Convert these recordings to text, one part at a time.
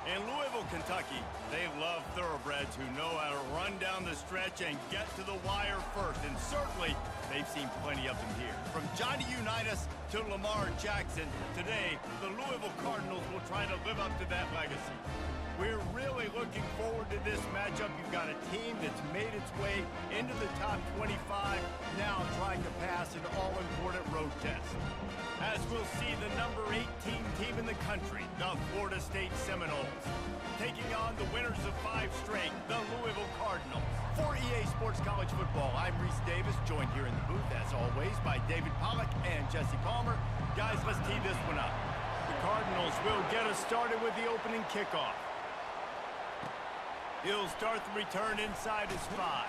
In Louisville, Kentucky, they love thoroughbreds who know how to run down the stretch and get to the wire first. And certainly, they've seen plenty of them here. From Johnny Unitas to Lamar Jackson, today, the Louisville Cardinals will try to live up to that legacy. We're really looking forward to this matchup. You've got a team that's made its way into the top 25, now trying to pass an all-important road test. As we'll see the number 18 team in the country, the Florida State Seminoles, taking on the winners of 5 straight, the Louisville Cardinals. For EA Sports College Football, I'm Reese Davis, joined here in the booth, as always, by David Pollack and Jesse Palmer. Guys, let's tee this one up. The Cardinals will get us started with the opening kickoff. He'll start the return inside his 5.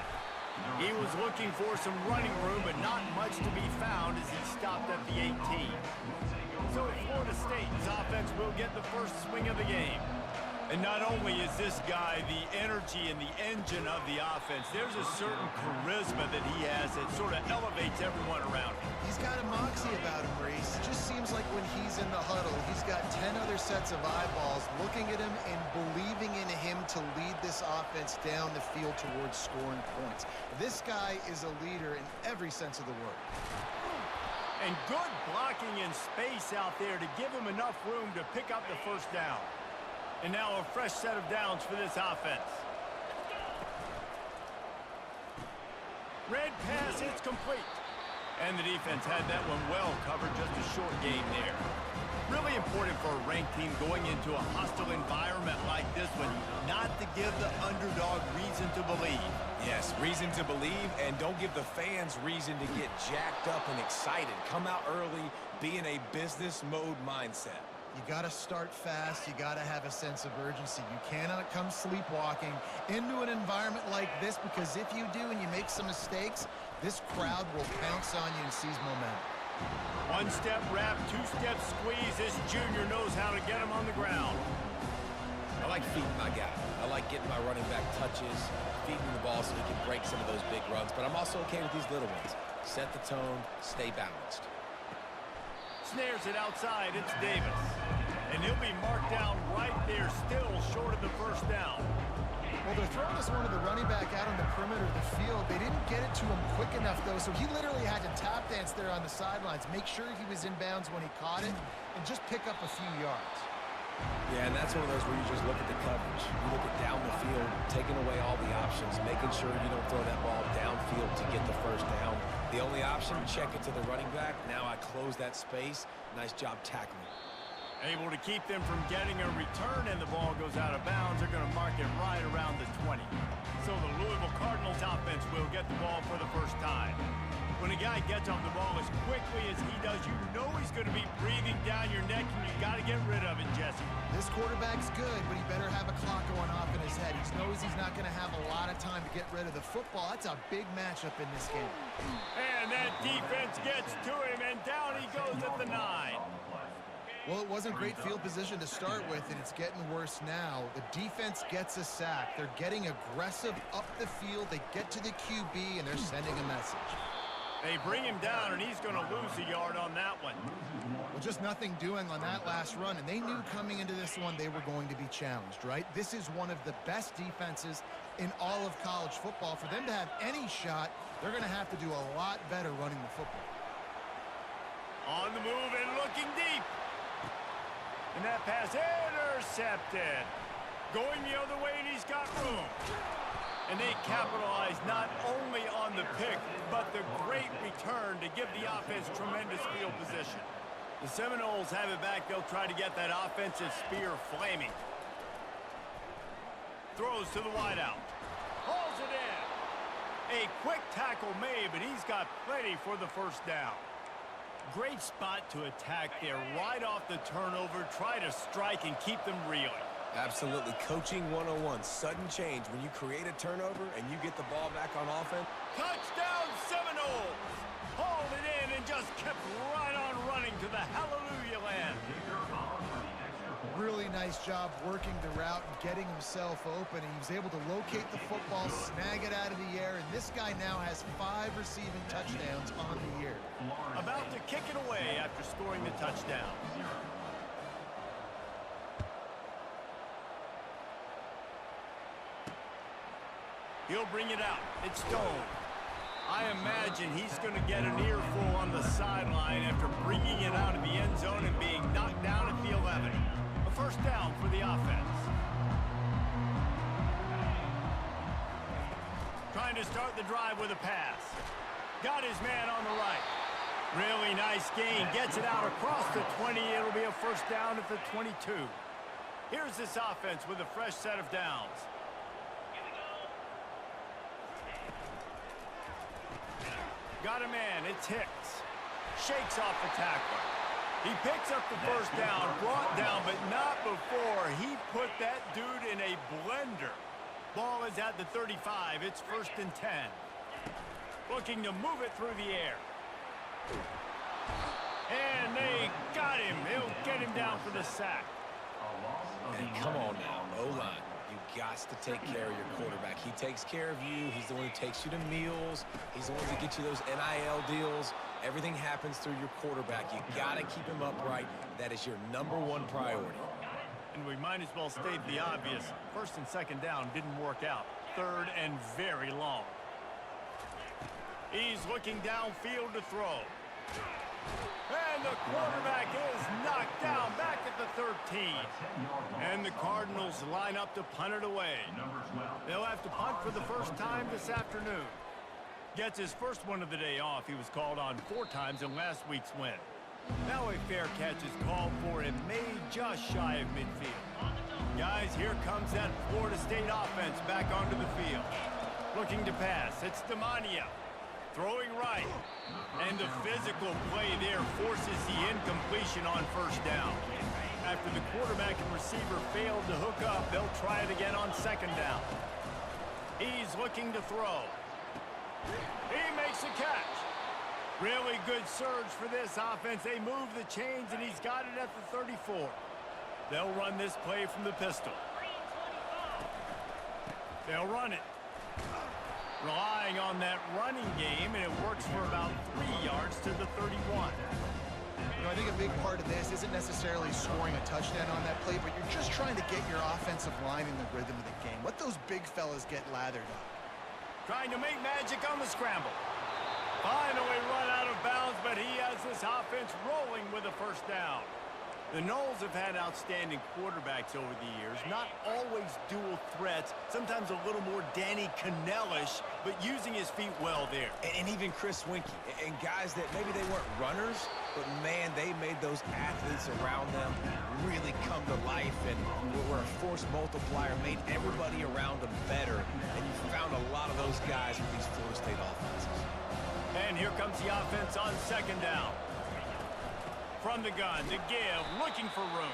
He was looking for some running room, but not much to be found as he stopped at the 18. So Florida State's offense will get the first swing of the game. And not only is this guy the energy and the engine of the offense, there's a certain charisma that he has that sort of elevates everyone around him. He's got a moxie about him, Reese. It just seems like when he's in the huddle, he's got 10 other sets of eyeballs looking at him and believing in him to lead this offense down the field towards scoring points. This guy is a leader in every sense of the word. And good blocking in space out there to give him enough room to pick up the first down. And now a fresh set of downs for this offense. Red pass, it's complete. And the defense had that one well covered, just a short gain there. Really important for a ranked team going into a hostile environment like this one, not to give the underdog reason to believe. Yes, reason to believe, and don't give the fans reason to get jacked up and excited. Come out early, be in a business mode mindset. You got to start fast. You got to have a sense of urgency. You cannot come sleepwalking into an environment like this, because if you do and you make some mistakes, this crowd will pounce on you and seize momentum. One-step wrap, two-step squeeze. This junior knows how to get him on the ground. I like feeding my guy. I like getting my running back touches, feeding the ball so he can break some of those big runs, but I'm also okay with these little ones. Set the tone, stay balanced. Snares it outside, it's Davis. And he'll be marked down right there, still short of the first down. Well, they're throwing this one to the running back out on the perimeter of the field. They didn't get it to him quick enough, though, so he literally had to tap dance there on the sidelines, make sure he was in bounds when he caught it, and just pick up a few yards. Yeah, and that's one of those where you just look at the coverage. You look at down the field, taking away all the options, making sure you don't throw that ball downfield to get the first down. The only option, check it to the running back. Now I close that space. Nice job tackling. Able to keep them from getting a return, and the ball goes out of bounds. They're going to mark it right around the 20. So the Louisville Cardinals offense will get the ball for the first time. When a guy gets off the ball as quickly as he does, you know he's going to be breathing down your neck, and you got to get rid of it, Jesse. This quarterback's good, but he better have a clock going off in his head. He knows he's not going to have a lot of time to get rid of the football. That's a big matchup in this game. And that defense gets to him, and down he goes at the 9. Well, it wasn't great field position to start with, and it's getting worse now. The defense gets a sack. They're getting aggressive up the field. They get to the QB, and they're sending a message. They bring him down, and he's going to lose a yard on that one. Well, just nothing doing on that last run, and they knew coming into this one they were going to be challenged, right? This is one of the best defenses in all of college football. For them to have any shot, they're going to have to do a lot better running the football. On the move and looking deep. And that pass intercepted. Going the other way, and he's got room. And they capitalize not only on the pick, but the great return to give the offense tremendous field position. The Seminoles have it back. They'll try to get that offensive spear flaming. Throws to the wideout. Hauls it in. A quick tackle made, but he's got plenty for the first down. Great spot to attack there, right off the turnover. Try to strike and keep them reeling. Absolutely. Coaching 101. Sudden change. When you create a turnover and you get the ball back on offense. Touchdown Seminoles! Hauled it in and just kept right on running to the hallelujah land. Really nice job working the route and getting himself open. And he was able to locate the football, snag it out of the air, and this guy now has 5 receiving touchdowns on the year. About to kick it away after scoring the touchdown. He'll bring it out. It's Stone. I imagine he's going to get an earful on the sideline after bringing it out of the end zone and being knocked down at the 11. A first down for the offense. Trying to start the drive with a pass. Got his man on the right. Really nice gain. Gets it out across the 20. It'll be a first down at the 22. Here's this offense with a fresh set of downs. Got a man. It's Hicks. Shakes off the tackler. He picks up the first down. Brought down, but not before he put that dude in a blender. Ball is at the 35. It's 1st and 10. Looking to move it through the air. And they got him. He'll get him down for the sack. And come on now, O-line. You got to take care of your quarterback. He takes care of you. He's the one who takes you to meals. He's the one to get you those NIL deals. Everything happens through your quarterback. You got to keep him upright. That is your #1 priority. And we might as well state the obvious. 1st and 2nd down didn't work out. 3rd and very long. He's looking downfield to throw. And the quarterback is knocked down back at the 13. And the Cardinals line up to punt it away. They'll have to punt for the first time this afternoon. Gets his first one of the day off. He was called on 4 times in last week's win. Now a fair catch is called for and made just shy of midfield. Guys, here comes that Florida State offense back onto the field. Looking to pass. It's Demania. Throwing right. And the physical play there forces the incompletion on first down. After the quarterback and receiver failed to hook up, they'll try it again on 2nd down. He's looking to throw. He makes a catch. Really good surge for this offense. They move the chains, and he's got it at the 34. They'll run this play from the pistol. They'll run it. Relying on that running game, and it works for about 3 yards to the 31. You know, I think a big part of this isn't necessarily scoring a touchdown on that play, but you're just trying to get your offensive line in the rhythm of the game. Let those big fellas get lathered up. Trying to make magic on the scramble. Finally run out of bounds, but he has this offense rolling with a first down. The Noles have had outstanding quarterbacks over the years, not always dual threats, sometimes a little more Danny Cannell-ish, but using his feet well there. And even Chris Winkie, and guys that maybe they weren't runners, but man, they made those athletes around them really come to life and were a force multiplier, made everybody around them better, and you found a lot of those guys with these Florida State offenses. And here comes the offense on 2nd down. From the gun, the give, looking for room.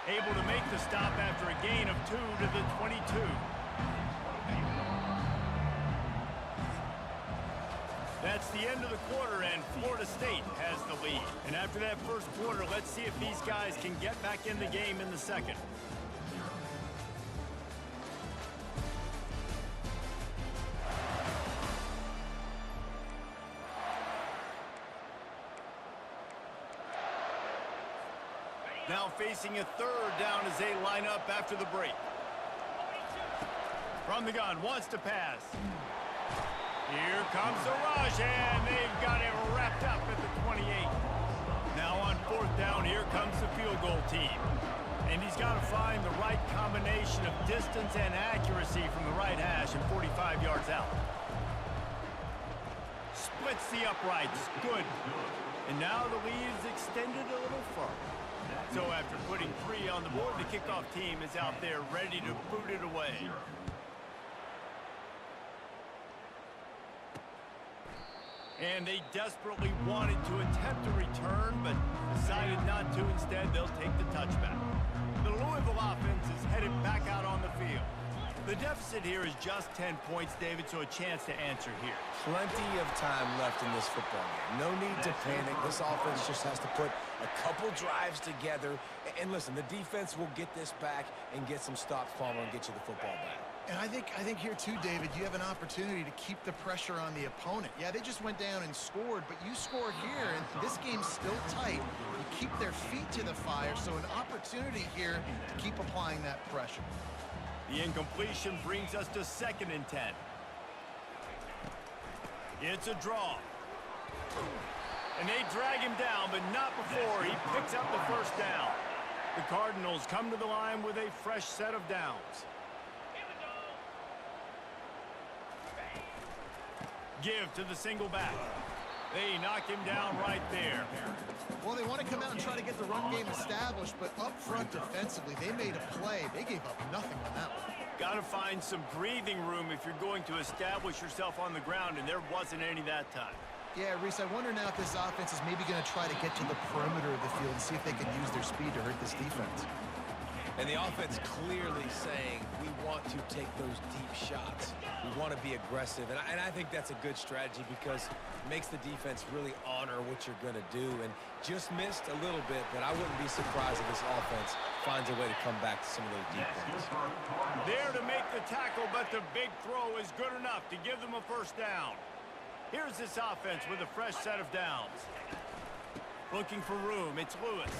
Able to make the stop after a gain of 2 to the 22. That's the end of the quarter, and Florida State has the lead. And after that first quarter, let's see if these guys can get back in the game in the second. Now facing a 3rd down as they line up after the break. From the gun, wants to pass. Here comes the rush, and they've got it wrapped up at the 28. Now on 4th down, here comes the field goal team. And he's got to find the right combination of distance and accuracy from the right hash and 45 yards out. Splits the uprights. Good. And now the lead is extended a little further. So after putting 3 on the board, the kickoff team is out there ready to boot it away. And they desperately wanted to attempt a return, but decided not to. Instead, they'll take the touchback. The Louisville offense is headed back out on the field. The deficit here is just 10 points, David, so a chance to answer here. Plenty of time left in this football game. No need to panic. This offense just has to put a couple drives together. And listen, the defense will get this back and get some stops following and get you the football back. And I think here too, David, you have an opportunity to keep the pressure on the opponent. Yeah, they just went down and scored, but you score here, and this game's still tight. You keep their feet to the fire, so an opportunity here to keep applying that pressure. The incompletion brings us to 2nd and 10. It's a draw. And they drag him down, but not before he picks up the first down. The Cardinals come to the line with a fresh set of downs. Give to the single back. They knock him down right there. Well, they want to come out and try to get the run game established, but up front defensively, they made a play. They gave up nothing on that one. Got to find some breathing room if you're going to establish yourself on the ground, and there wasn't any that time. Yeah, Reese, I wonder now if this offense is maybe going to try to get to the perimeter of the field and see if they can use their speed to hurt this defense. And the offense clearly saying, we want to take those deep shots. We want to be aggressive. And I think that's a good strategy because it makes the defense really honor what you're going to do. And just missed a little bit, but I wouldn't be surprised if this offense finds a way to come back to some of those deep ones. There to make the tackle, but the big throw is good enough to give them a first down. Here's this offense with a fresh set of downs. Looking for room, it's Lewis.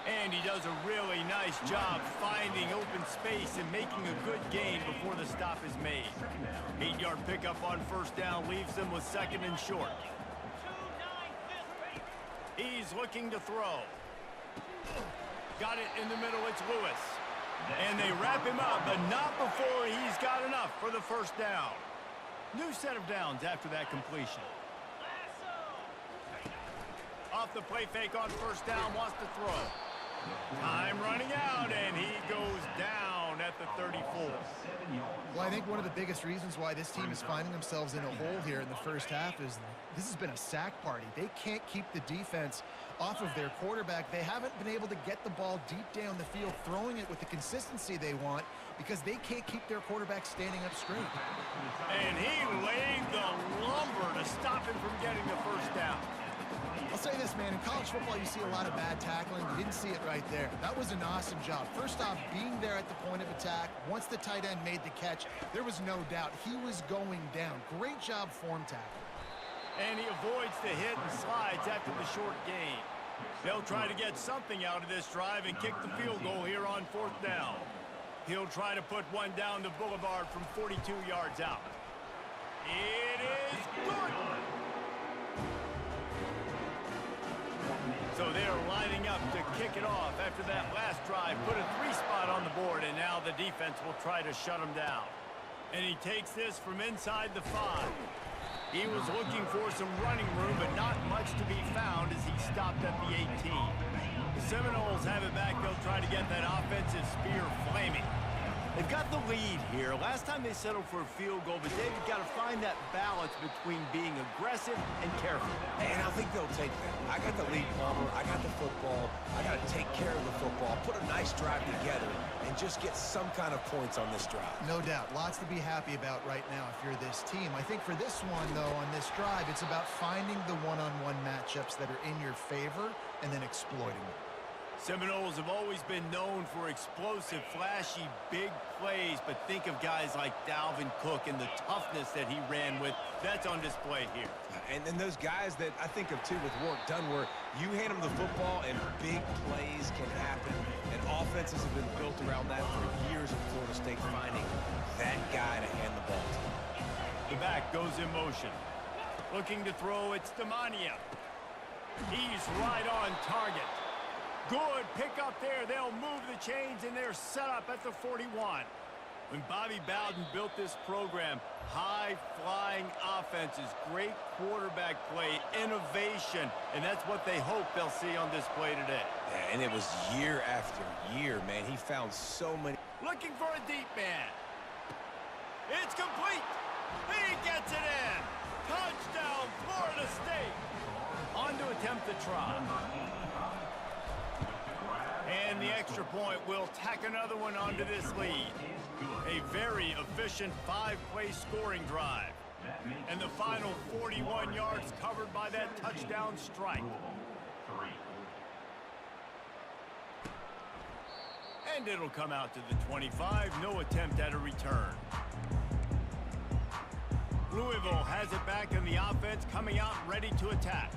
And he does a really nice job finding open space and making a good gain before the stop is made. 8-yard pickup on first down leaves them with second and short. He's looking to throw. Got it in the middle, it's Lewis. And they wrap him up, but not before he's got enough for the first down. New set of downs after that completion. Off the play fake on first down, wants to throw. Time running out, and he goes down at the 34. Well, I think one of the biggest reasons why this team is finding themselves in a hole here in the first half is this has been a sack party. They can't keep the defense off of their quarterback. They haven't been able to get the ball deep down the field, throwing it with the consistency they want because they can't keep their quarterback standing up straight. And he laid the lumber to stop him from getting the first down. I'll say this, man, in college football you see a lot of bad tackling. You didn't see it right there. That was an awesome job. First off, being there at the point of attack, once the tight end made the catch, there was no doubt he was going down. Great job form tackle. And he avoids the hit and slides after the short gain. They'll try to get something out of this drive and kick the field goal here on fourth down. He'll try to put one down the boulevard from 42 yards out. It is good. So they're lining up to kick it off after that last drive. Put a 3-spot on the board, and now the defense will try to shut him down. And he takes this from inside the 5. He was looking for some running room, but not much to be found as he stopped at the 18. The Seminoles have it back. They'll try to get that offensive spear flaming. They've got the lead here. Last time they settled for a field goal, but they've got to find that balance between being aggressive and careful. And I think they'll take that. I got the lead, Palmer. I got the football. I got to take care of the football, put a nice drive together, and just get some kind of points on this drive. No doubt. Lots to be happy about right now if you're this team. I think for this one, though, on this drive, it's about finding the one-on-one matchups that are in your favor and then exploiting them. Seminoles have always been known for explosive, flashy, big plays, but think of guys like Dalvin Cook and the toughness that he ran with. That's on display here. And then those guys that I think of, too, with Warwick Dunn, where you hand them the football and big plays can happen. And offenses have been built around that for years in Florida State, finding that guy to hand the ball to. The back goes in motion. Looking to throw, it's Demania. He's right on target. Good pick up there. They'll move the chains, and they're set up at the 41. When Bobby Bowden built this program, high-flying offenses, great quarterback play, innovation, and that's what they hope they'll see on display today. Yeah, and it was year after year, man. He found so many. Looking for a deep man. It's complete. He gets it in. Touchdown, Florida State. On to attempt the try. And the extra point will tack another one onto this lead. A very efficient 5-play scoring drive. And the final 41 yards covered by that touchdown strike. And it'll come out to the 25. No attempt at a return. Louisville has it back in the offense, coming out ready to attack.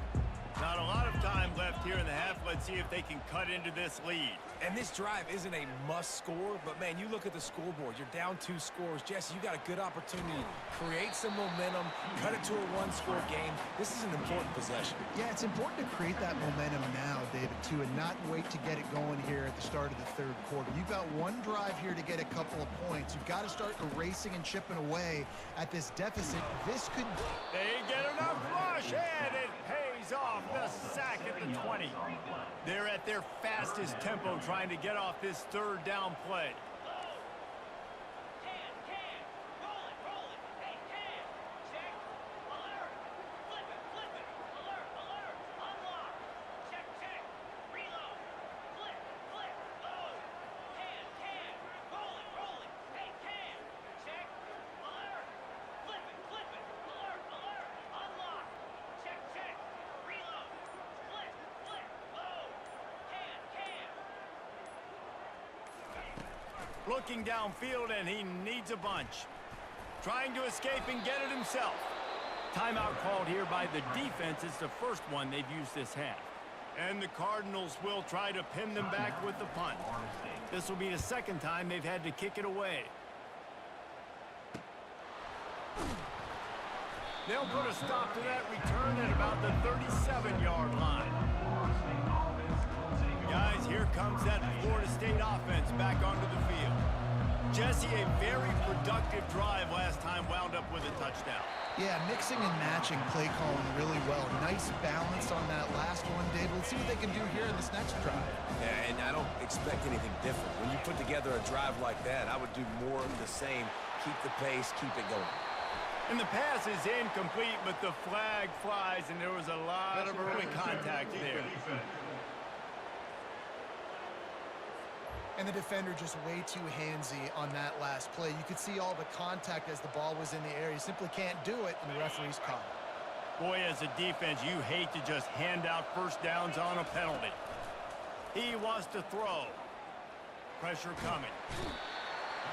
Not a lot of time left here in the half. Let's see if they can cut into this lead. And this drive isn't a must score, but man, you look at the scoreboard. You're down 2 scores. Jesse, you got a good opportunity to create some momentum, cut it to a 1-score game. This is an important possession. Yeah, it's important to create that momentum now, David, too, and not wait to get it going here at the start of the third quarter. You've got one drive here to get a couple of points. You've got to start erasing and chipping away at this deficit. This could... They get enough rush, and it pays off. The sack at the 20. They're at their fastest tempo trying to get off this third down play. Looking downfield, and he needs a bunch. Trying to escape and get it himself. Timeout called here by the defense. It's the first one they've used this half. And the Cardinals will try to pin them back with the punt. This will be the second time they've had to kick it away. They'll put a stop to that return at about the 37-yard line. Guys, here comes that Florida State offense back onto the field. Jesse, a very productive drive last time, wound up with a touchdown. Yeah, mixing and matching play calling really well. Nice balance on that last one, David. Let's see what they can do here in this next drive. Yeah, and I don't expect anything different. When you put together a drive like that, I would do more of the same. Keep the pace, keep it going. And the pass is incomplete, but the flag flies, and there was a lot of early contact there. And the defender just way too handsy on that last play. You could see all the contact as the ball was in the air. You simply can't do it, and the referee's caught it. Boy, as a defense, you hate to just hand out first downs on a penalty. He wants to throw. Pressure coming.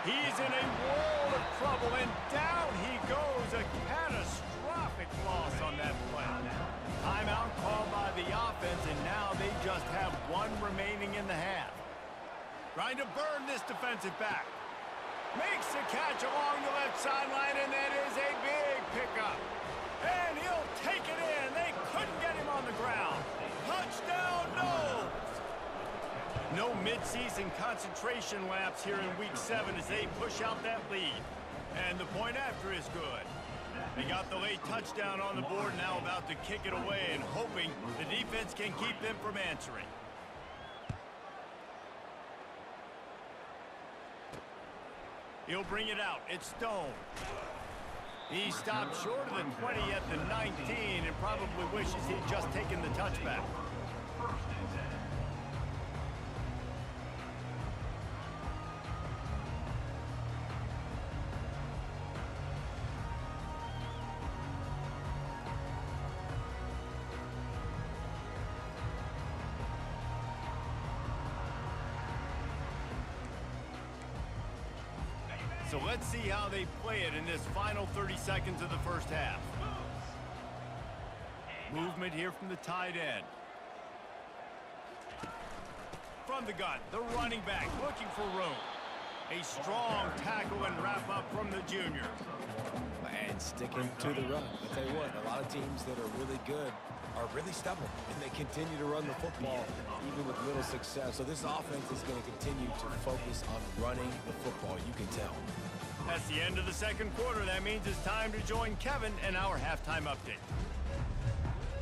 He's in a world of trouble, and down he goes. A catastrophic loss on that play. Timeout called by the offense, and now they just have one remaining in the half. Trying to burn this defensive back. Makes the catch along the left sideline, and that is a big pickup. And he'll take it in. They couldn't get him on the ground. Touchdown, no! No midseason concentration laps here in Week 7 as they push out that lead. And the point after is good. They got the late touchdown on the board, now about to kick it away and hoping the defense can keep them from answering. He'll bring it out. It's Stone. He stopped short of the 20 at the 19 and probably wishes he'd just taken the touchback. So let's see how they play it in this final 30 seconds of the first half. Movement here from the tight end. From the gun, the running back looking for room. A strong tackle and wrap up from the junior. And sticking to the run. I'll tell you what, a lot of teams that are really good are really stubborn, and they continue to run the football even with little success. So this offense is going to continue to focus on running the football, you can tell. That's the end of the second quarter. That means it's time to join Kevin in our halftime update.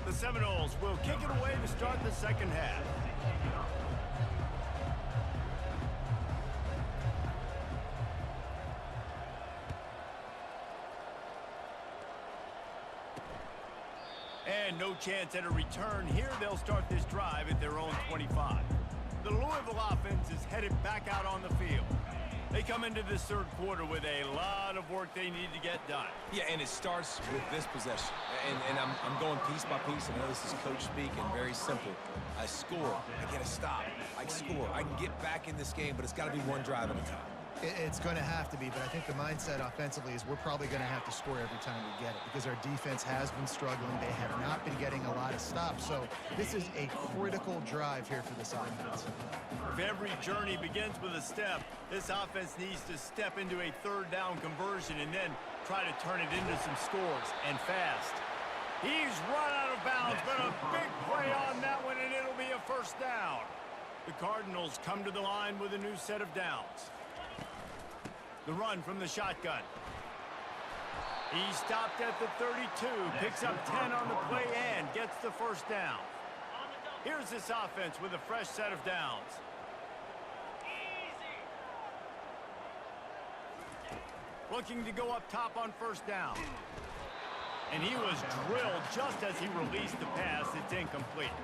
The Seminoles will kick it away to start the second half. And no chance at a return here. They'll start this drive at their own 25. The Louisville offense is headed back out on the field. They come into this third quarter with a lot of work they need to get done. Yeah, and it starts with this possession. And I'm going piece by piece. I know this is coach speak and very simple. I score. I get a stop. I score. I can get back in this game, but it's got to be one drive at a time. It's going to have to be, but I think the mindset offensively is we're probably going to have to score every time we get it because our defense has been struggling. They have not been getting a lot of stops, so this is a critical drive here for this offense. If every journey begins with a step, this offense needs to step into a third down conversion and then try to turn it into some scores, and fast. He's run out of bounds, but a big play on that one, and it'll be a first down. The Cardinals come to the line with a new set of downs. The run from the shotgun. He stopped at the 32, picks up 10 on the play, and gets the first down. Here's this offense with a fresh set of downs. Looking to go up top on first down. And he was drilled just as he released the pass. It's incomplete.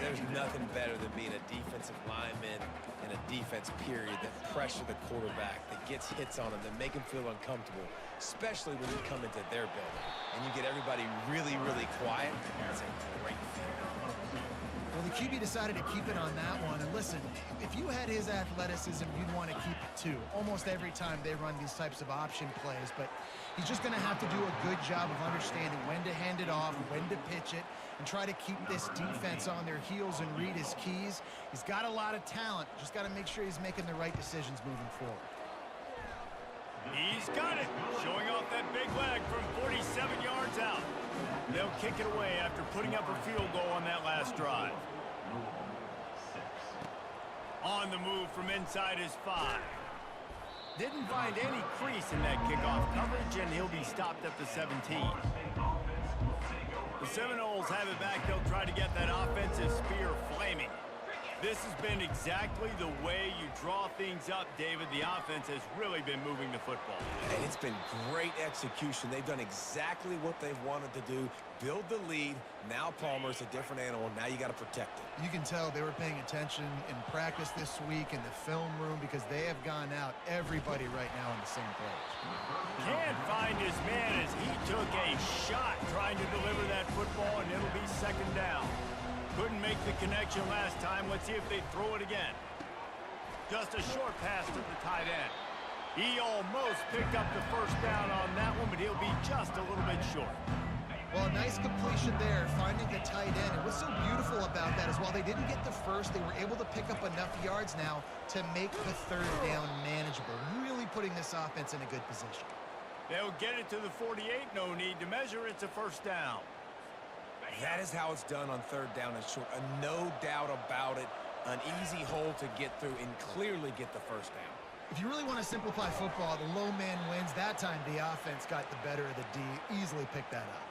There's nothing better than being a defensive lineman in a defense period that pressure the quarterback, that gets hits on him, that make him feel uncomfortable, especially when you come into their building and you get everybody really, really quiet. That's a great feeling. Well, the QB decided to keep it on that one. And listen, if you had his athleticism, you'd want to keep it too. Almost every time they run these types of option plays. But he's just going to have to do a good job of understanding when to hand it off, when to pitch it, and try to keep this defense on their heels and read his keys. He's got a lot of talent. Just got to make sure he's making the right decisions moving forward. He's got it. Showing off that big leg from 47 yards out. They'll kick it away after putting up a field goal on that last drive. On the move from inside his 5. Didn't find any crease in that kickoff coverage, and he'll be stopped at the 17. The Seminoles have it back. They'll try to get that offensive spear flaming. This has been exactly the way you draw things up, David. The offense has really been moving the football. And it's been great execution. They've done exactly what they've wanted to do. Build the lead. Now Palmer's a different animal. Now you got to protect it. You can tell they were paying attention in practice this week in the film room because they have gone out everybody right now in the same page. Can't find his man as he took a shot trying to deliver that football, and it'll be second down. Couldn't make the connection last time. Let's see if they throw it again. Just a short pass to the tight end. He almost picked up the first down on that one, but he'll be just a little bit short. Well, a nice completion there, finding the tight end. And what's so beautiful about that is while they didn't get the first, they were able to pick up enough yards now to make the third down manageable, really putting this offense in a good position. They'll get it to the 48. No need to measure. It's a first down. That is how it's done on third down and short. No doubt about it. An easy hole to get through and clearly get the first down. If you really want to simplify football, the low man wins. That time the offense got the better of the D. Easily picked that up.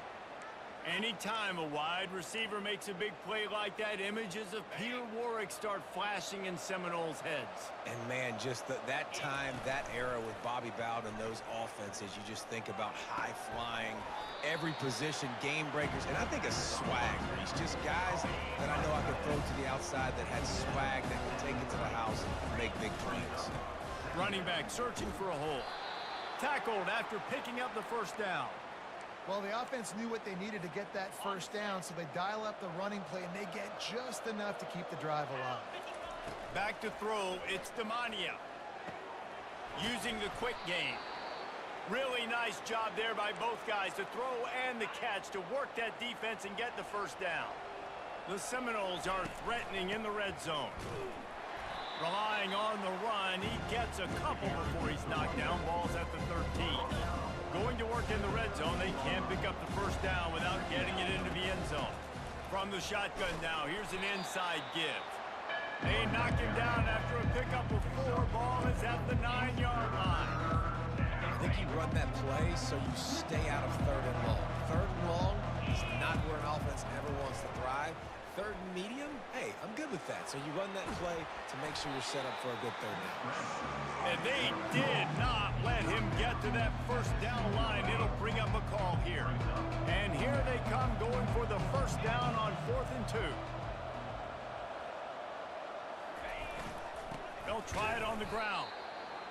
Anytime a wide receiver makes a big play like that, images of Peter Warrick start flashing in Seminoles' heads. And, man, just that time, that era with Bobby Bowden and those offenses, you just think about high-flying, every position, game breakers, and I think of swag. He's just guys that I know I could throw to the outside that had swag that could take it to the house and make big plays. Running back searching for a hole. Tackled after picking up the first down. Well, the offense knew what they needed to get that first down, so they dial up the running play, and they get just enough to keep the drive alive. Back to throw, it's Demania. Using the quick game. Really nice job there by both guys, the throw and the catch, to work that defense and get the first down. The Seminoles are threatening in the red zone. Relying on the run, he gets a couple before he's knocked down. Ball's at the 13. Going to work in the red zone, they can't pick up the first down without getting it into the end zone. From the shotgun now, here's an inside give. They knock him down after a pickup of 4. Ball is at the 9-yard line. I think you run that play so you stay out of third and long. Third and long is not where an offense ever wants to thrive. Third and medium, hey, I'm good with that. So you run that play to make sure you're set up for a good third down. And they did not let him get to that first down line. It'll bring up a call here. And here they come going for the first down on 4th and 2. They'll try it on the ground.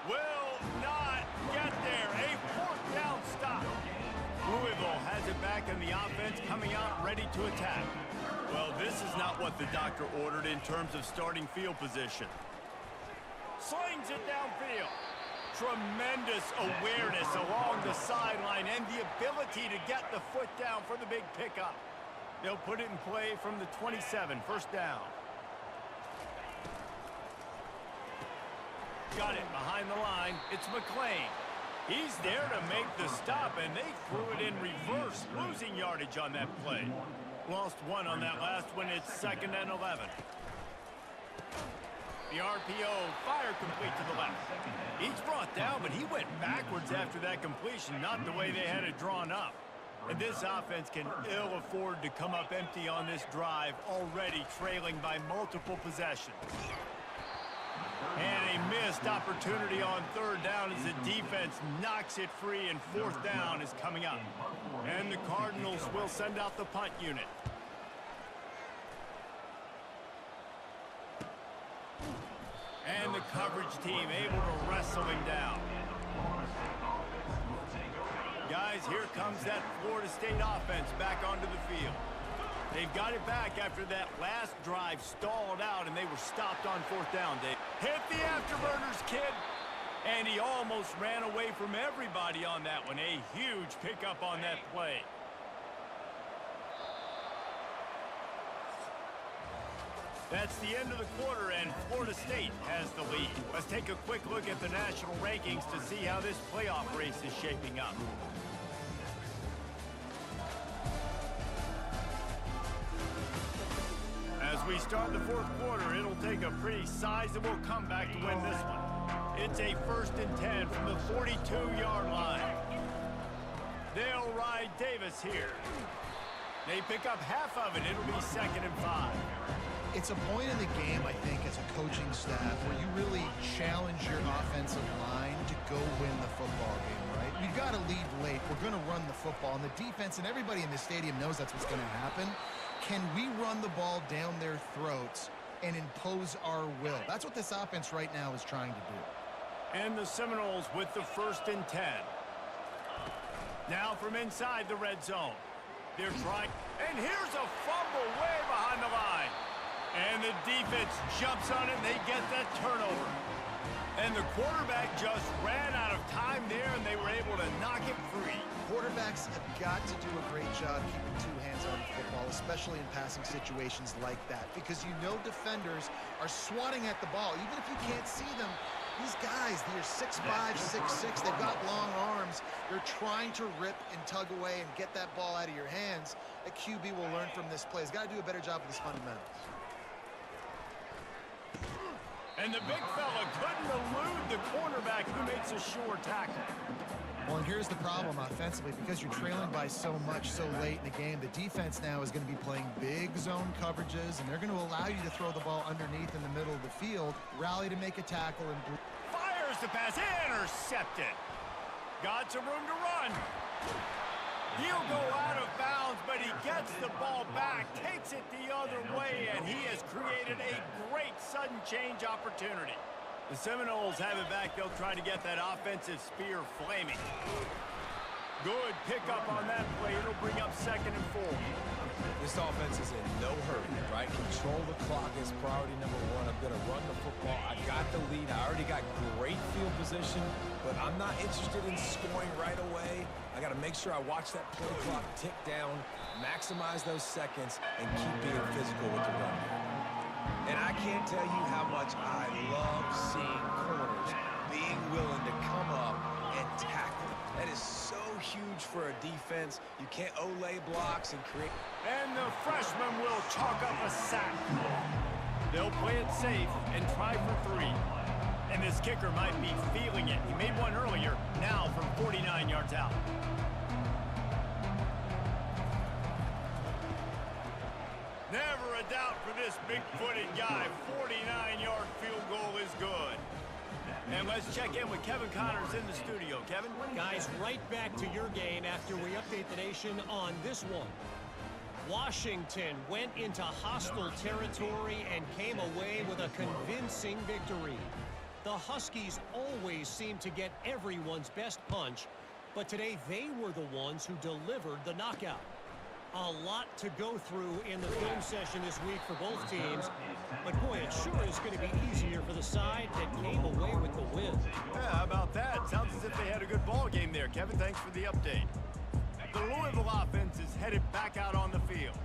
Will not get there. A 4th down stop. Louisville has it back in the offense, coming out ready to attack. Well, this is not what the doctor ordered in terms of starting field position. Slings it downfield. Tremendous awareness along the sideline and the ability to get the foot down for the big pickup. They'll put it in play from the 27, first down. Got it behind the line. It's McLean. He's there to make the stop, and they threw it in reverse, losing yardage on that play. Lost one on that last one. It's 2nd and 11. The RPO, fire complete to the left. He's brought down, but he went backwards after that completion, not the way they had it drawn up. And this offense can ill afford to come up empty on this drive, already trailing by multiple possessions. And a missed opportunity on 3rd down as the defense knocks it free, and 4th down is coming up. And the Cardinals will send out the punt unit. And the coverage team able to wrestle him down. Guys, here comes that Florida State offense back onto the field. They've got it back after that last drive stalled out, and they were stopped on 4th down, Dave. Hit the afterburners, kid. And he almost ran away from everybody on that one. A huge pickup on that play. That's the end of the quarter, and Florida State has the lead. Let's take a quick look at the national rankings to see how this playoff race is shaping up. As we start the 4th quarter, it'll take a pretty sizable comeback to win this one. It's a 1st and 10 from the 42-yard line. They'll ride Davis here. They pick up half of it. It'll be 2nd and 5. It's a point in the game, I think, as a coaching staff where you really challenge your offensive line to go win the football game, right? We've got to lead late. We're going to run the football, and the defense and everybody in the stadium knows that's what's going to happen. Can we run the ball down their throats and impose our will? That's what this offense right now is trying to do. And the Seminoles with the 1st and 10. Now from inside the red zone. They're trying, and here's a fumble way behind the line. And the defense jumps on it, and they get that turnover. And the quarterback just ran out of time there, and they were able to knock it free. Quarterbacks have got to do a great job keeping 2 hands on the football, especially in passing situations like that, because you know defenders are swatting at the ball. Even if you can't see them, these guys, they're 6'5", 6'6", they've got long arms. They're trying to rip and tug away and get that ball out of your hands. A QB will learn from this play. He's got to do a better job with his fundamentals. And the big fella couldn't elude the cornerback who makes a sure tackle. Well, and here's the problem offensively. Because you're trailing by so much so late in the game, the defense now is going to be playing big zone coverages, and they're going to allow you to throw the ball underneath in the middle of the field, rally to make a tackle, and fires the pass, intercepted. Got some room to run. He'll go out of bounds, but he gets the ball back, takes it the other way, and he has created a great sudden change opportunity. The Seminoles have it back. They'll try to get that offensive spear flaming. Good pickup on that play. It'll bring up 2nd and 4. This offense is in no hurry, right? Control the clock is priority number 1. I'm going to run the football. I got the lead. I already got great field position, but I'm not interested in scoring right away. I got to make sure I watch that play clock tick down, maximize those seconds, and keep being physical with the run. And I can't tell you how much I love seeing corners being willing to come up and tackle. That is so huge for a defense. You can't Olay blocks and create. And the freshman will chalk up a sack. They'll play it safe and try for 3. And this kicker might be feeling it. He made one earlier, now from 49 yards out. Never a doubt for this big-footed guy. 49-yard field goal is good. And let's check in with Kevin Connors in the studio. Kevin? Guys, right back to your game after we update the nation on this one. Washington went into hostile territory and came away with a convincing victory. The Huskies always seem to get everyone's best punch, but today they were the ones who delivered the knockout. A lot to go through in the film session this week for both teams. But, boy, it sure is going to be easier for the side that came away with the win. Yeah, how about that? Sounds as if they had a good ball game there, Kevin. Thanks for the update. The Louisville offense is headed back out on the field.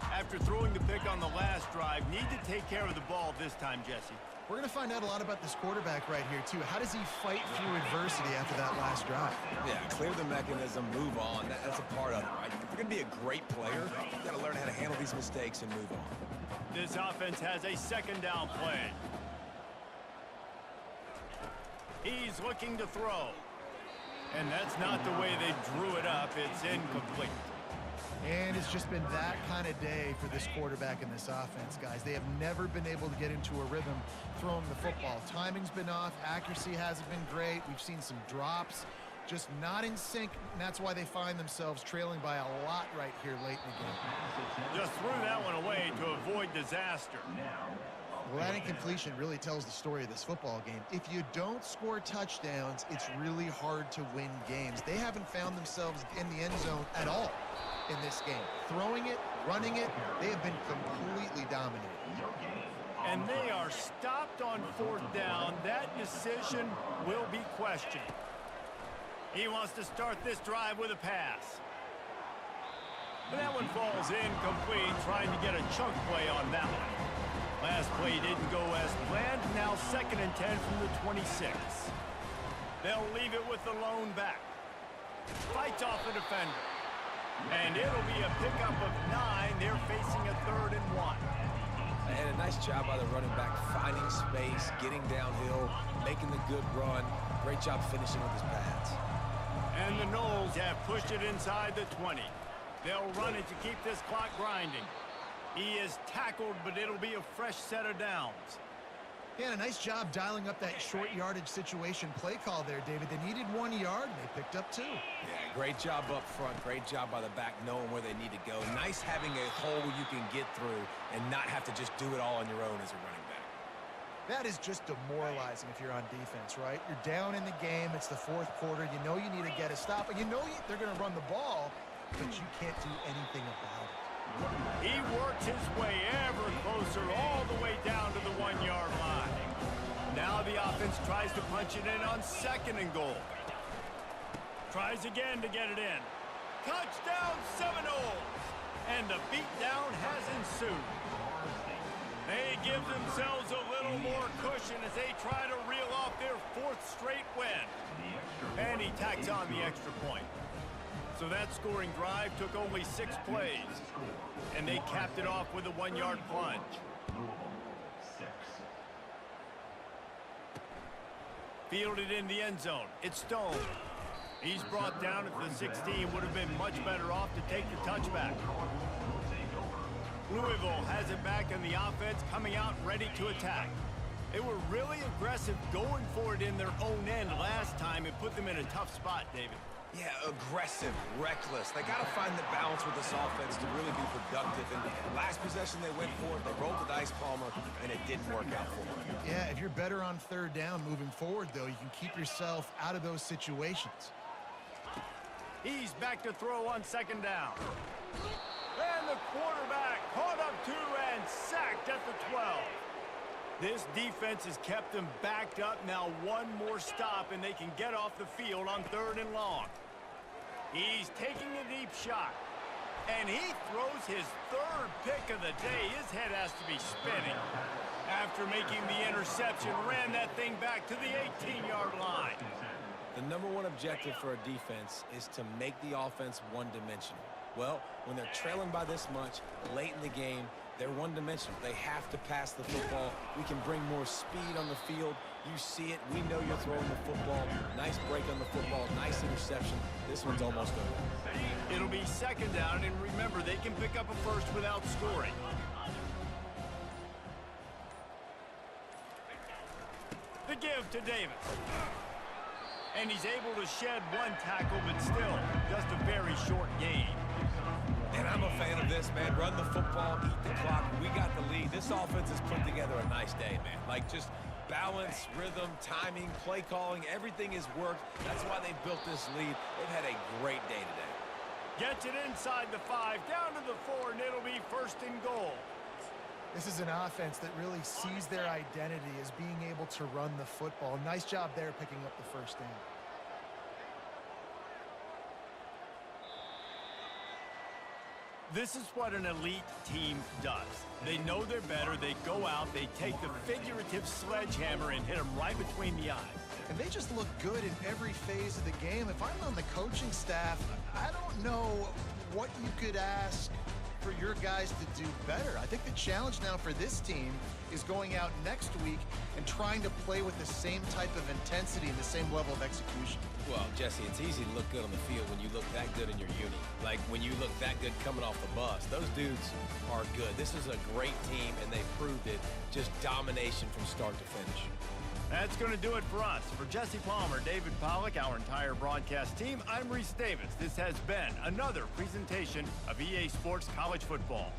After throwing the pick on the last drive, need to take care of the ball this time, Jesse. We're going to find out a lot about this quarterback right here, too. How does he fight through adversity after that last drive? Yeah, clear the mechanism, move on. That's a part of it, right? If you're going to be a great player, you've got to learn how to handle these mistakes and move on. This offense has a second down play. He's looking to throw. And that's not the way they drew it up. It's incomplete. And it's just been that kind of day for this quarterback in this offense, guys. They have never been able to get into a rhythm throwing the football. Timing's been off. Accuracy hasn't been great. We've seen some drops. Just not in sync, and that's why they find themselves trailing by a lot right here late in the game. Just threw that one away to avoid disaster. Well, that incompletion really tells the story of this football game. If you don't score touchdowns, it's really hard to win games. They haven't found themselves in the end zone at all in this game. Throwing it, running it, they have been completely dominated. And they are stopped on fourth down. That decision will be questioned. He wants to start this drive with a pass. But that one falls incomplete, trying to get a chunk play on that one. Last play didn't go as planned. Now 2nd and 10 from the 26. They'll leave it with the lone back. Fights off the defender. And it'll be a pickup of 9. They're facing a 3rd and 1. And a nice job by the running back, finding space, getting downhill, making the good run. Great job finishing with his pads. And the Noles have pushed it inside the 20. They'll run it to keep this clock grinding. He is tackled, but it'll be a fresh set of downs. Yeah, and a nice job dialing up that short yardage situation play call there, David. They needed 1 yard, and they picked up 2. Yeah, great job up front. Great job by the back knowing where they need to go. Nice having a hole you can get through and not have to just do it all on your own as a running back. That is just demoralizing if you're on defense, right? You're down in the game. It's the 4th quarter. You know you need to get a stop, and you know they're going to run the ball, but you can't do anything about it. He works his way ever closer all the way down to the 1 yard line. Now the offense tries to punch it in on 2nd and goal. Tries again to get it in. Touchdown Seminoles! And the beatdown has ensued. They give themselves a little more cushion as they try to reel off their 4th straight win. And he tacks on the extra point. So that scoring drive took only 6 plays. And they capped it off with a 1 yard plunge. Fielded in the end zone. It's Stone. He's brought down at the 16. Would have been much better off to take the touchback. Louisville has it back in the offense, coming out ready to attack. They were really aggressive going for it in their own end last time and put them in a tough spot, David. Yeah, aggressive, reckless. They got to find the balance with this offense to really be productive. And last possession they went for it, they rolled the dice, Palmer, and it didn't work out for them. Yeah, if you're better on 3rd down moving forward, though, you can keep yourself out of those situations. He's back to throw on 2nd down. And the quarterback caught up 2 and sacked at the 12. This defense has kept them backed up. Now 1 more stop, and they can get off the field on 3rd and long. He's taking a deep shot. And he throws his 3rd pick of the day. His head has to be spinning. After making the interception, ran that thing back to the 18-yard line. The #1 objective for a defense is to make the offense one-dimensional. Well, when they're trailing by this much, late in the game, they're one-dimensional. They have to pass the football. We can bring more speed on the field. You see it. We know you're throwing the football. Nice break on the football. Nice interception. This one's almost over. It'll be 2nd down, and remember, they can pick up a first without scoring. The give to Davis. And he's able to shed 1 tackle, but still, just a very short game. And I'm a fan of this, man. Run the football, eat the clock. We got the lead. This offense has put together a nice day, man. Like, just balance, rhythm, timing, play calling, everything has worked. That's why they built this lead. They've had a great day today. Gets it inside the 5, down to the 4, and it'll be 1st and goal. This is an offense that really sees their identity as being able to run the football. Nice job there picking up the 1st down. This is what an elite team does. They know they're better. They go out, they take the figurative sledgehammer and hit them right between the eyes. And they just look good in every phase of the game. If I'm on the coaching staff, I don't know what you could ask for your guys to do better. I think the challenge now for this team is going out next week and trying to play with the same type of intensity and the same level of execution. Well, Jesse, it's easy to look good on the field when you look that good in your uni. Like when you look that good coming off the bus. Those dudes are good. This is a great team, and they proved it. Just domination from start to finish. That's going to do it for us. For Jesse Palmer, David Pollack, our entire broadcast team, I'm Reese Davis. This has been another presentation of EA Sports College Football.